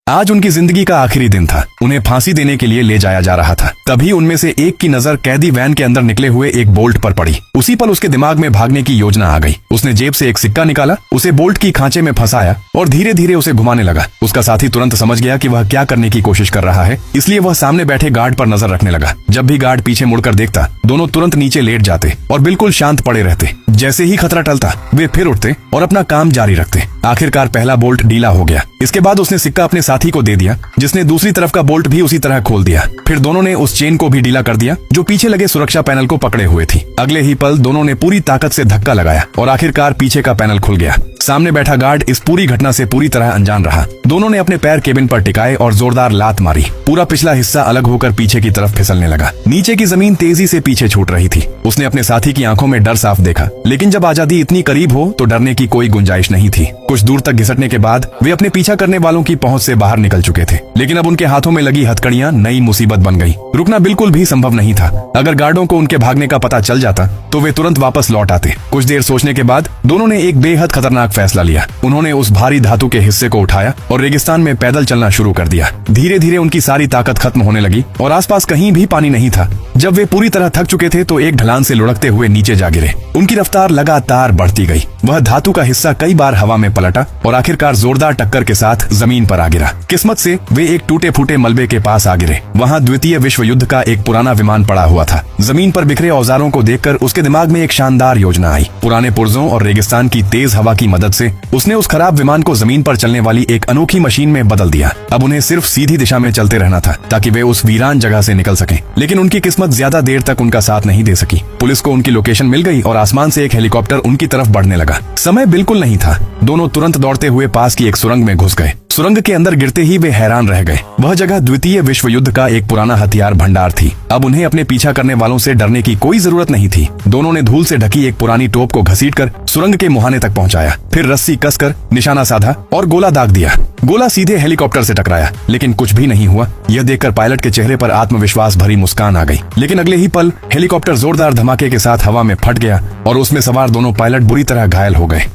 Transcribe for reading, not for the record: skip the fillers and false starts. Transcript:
आज उनकी जिंदगी का आखिरी दिन था। उन्हें फांसी देने के लिए ले जाया जा रहा था। तभी उनमें से एक की नजर कैदी वैन के अंदर निकले हुए एक बोल्ट पर पड़ी। उसी पल उसके दिमाग में भागने की योजना आ गई। उसने जेब से एक सिक्का निकाला, उसे बोल्ट की खांचे में फंसाया और धीरे धीरे उसे घुमाने लगा। उसका साथी तुरंत समझ गया कि वह क्या करने की कोशिश कर रहा है, इसलिए वह सामने बैठे गार्ड पर नजर रखने लगा। जब भी गार्ड पीछे मुड़कर देखता, दोनों तुरंत नीचे लेट जाते और बिल्कुल शांत पड़े रहते। जैसे ही खतरा टलता, वे फिर उठते और अपना काम जारी रखते। आखिरकार पहला बोल्ट ढीला हो गया। इसके बाद उसने सिक्का अपने साथी को दे दिया, जिसने दूसरी तरफ का बोल्ट भी उसी तरह खोल दिया। फिर दोनों ने उस चेन को भी ढीला कर दिया जो पीछे लगे सुरक्षा पैनल को पकड़े हुए थी। अगले ही पल दोनों ने पूरी ताकत से धक्का लगाया और आखिरकार पीछे का पैनल खुल गया। सामने बैठा गार्ड इस पूरी घटना से पूरी तरह अनजान रहा। दोनों ने अपने पैर केबिन पर टिकाए और जोरदार लात मारी। पूरा पिछला हिस्सा अलग होकर पीछे की तरफ फिसलने लगा। नीचे की जमीन तेजी से पीछे छूट रही थी। उसने अपने साथी की आंखों में डर साफ देखा, लेकिन जब आजादी इतनी करीब हो तो डरने की कोई गुंजाइश नहीं थी। कुछ दूर तक घिसटने के बाद वे अपने पीछा करने वालों की पहुंच से बाहर निकल चुके थे, लेकिन अब उनके हाथों में लगी हथकड़ियां नई मुसीबत बन गई। रुकना बिल्कुल भी संभव नहीं था। अगर गार्डों को उनके भागने का पता चल जाता तो वे तुरंत वापस लौट आते। कुछ देर सोचने के बाद दोनों ने एक बेहद खतरनाक फैसला लिया। उन्होंने उस भारी धातु के हिस्से को उठाया और रेगिस्तान में पैदल चलना शुरू कर दिया। धीरे धीरे उनकी सारी ताकत खत्म होने लगी और आसपास कहीं भी पानी नहीं था। जब वे पूरी तरह थक चुके थे तो एक ढलान से लुढ़कते हुए नीचे जा गिरे। उनकी रफ्तार लगातार बढ़ती गई। वह धातु का हिस्सा कई बार हवा में पलटा और आखिरकार जोरदार टक्कर के साथ जमीन पर आ गिरा। किस्मत से वे एक टूटे फूटे मलबे के पास आ गिरे। वहाँ द्वितीय विश्व युद्ध का एक पुराना विमान पड़ा हुआ था। जमीन पर बिखरे औजारों को देखकर उसके दिमाग में एक शानदार योजना आई। पुराने पुर्जों और रेगिस्तान की तेज हवा की मदद से उसने उस खराब विमान को जमीन पर चलने वाली एक अनोखी मशीन में बदल दिया। अब उन्हें सिर्फ सीधी दिशा में चलते रहना था ताकि वे उस वीरान जगह से निकल सकें। लेकिन उनकी किस्मत ज्यादा देर तक उनका साथ नहीं दे सकी। पुलिस को उनकी लोकेशन मिल गई और आसमान से एक हेलीकॉप्टर उनकी तरफ बढ़ने लगा। समय बिल्कुल नहीं था। दोनों तुरंत दौड़ते हुए पास की एक सुरंग में घुस गए। सुरंग के अंदर गिरते ही वे हैरान रह गए। वह जगह द्वितीय विश्व युद्ध का एक पुराना हथियार भंडार थी। अब उन्हें अपने पीछा करने वालों से डरने की कोई जरूरत नहीं थी। दोनों ने धूल से ढकी एक पुरानी टोप को घसीटकर सुरंग के मुहाने तक पहुंचाया। फिर रस्सी कसकर निशाना साधा और गोला दाग दिया। गोला सीधे हेलीकॉप्टर से टकराया, लेकिन कुछ भी नहीं हुआ। यह देखकर पायलट के चेहरे पर आत्मविश्वास भरी मुस्कान आ गई। लेकिन अगले ही पल हेलीकॉप्टर जोरदार धमाके के साथ हवा में फट गया और उसमें सवार दोनों पायलट बुरी तरह घायल हो गए।